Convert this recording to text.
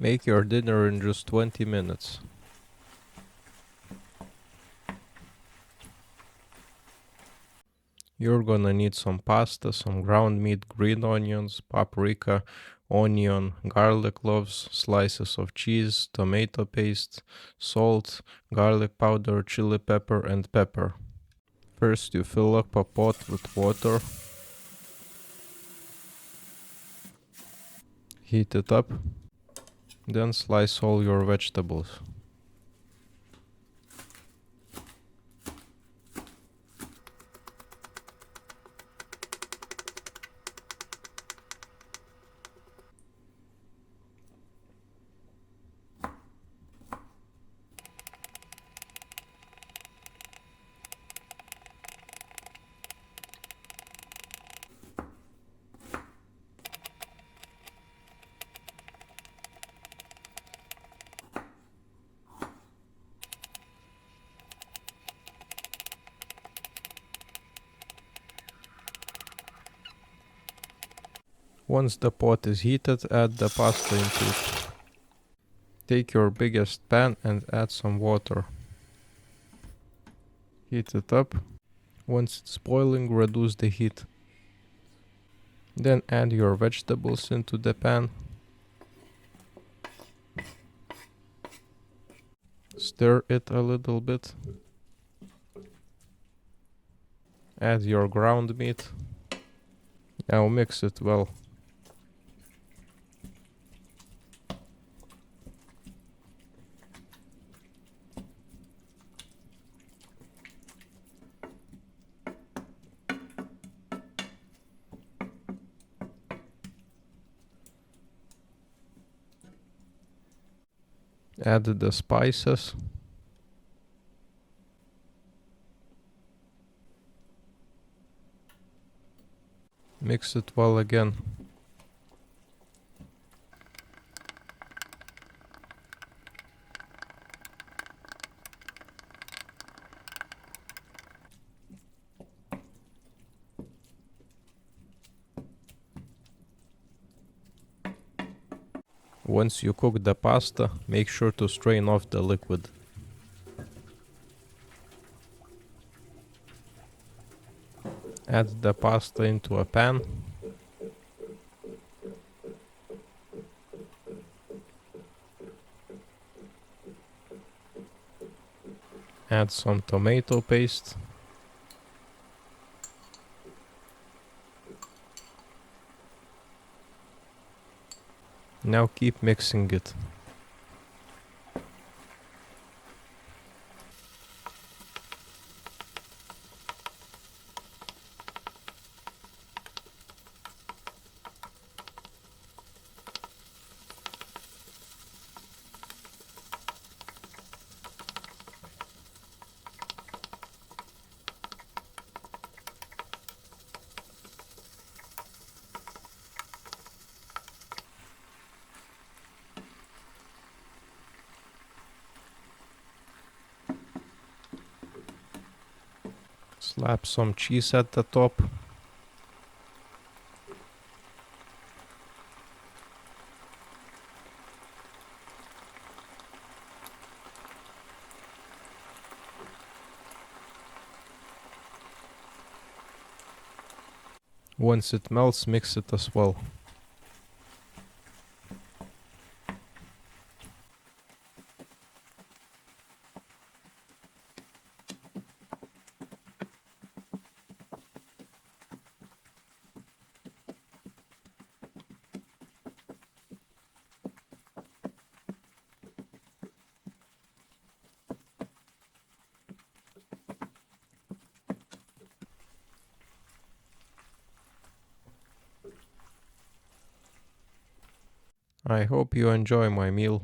Make your dinner in just 20 minutes. You're gonna need some pasta, some ground meat, green onions, paprika, onion, garlic cloves, slices of cheese, tomato paste, salt, garlic powder, chili pepper, and pepper. First, you fill up a pot with water, heat it up, then slice all your vegetables. Once the pot is heated, add the pasta into it. Take your biggest pan and add some water. Heat it up. Once it's boiling, reduce the heat. Then add your vegetables into the pan. Stir it a little bit. Add your ground meat. Now mix it well. Add the spices. Mix it well again. Once you cook the pasta, make sure to strain off the liquid. Add the pasta into a pan. Add some tomato paste. Now keep mixing it. Slap some cheese at the top. Once it melts, mix it as well. I hope you enjoy my meal.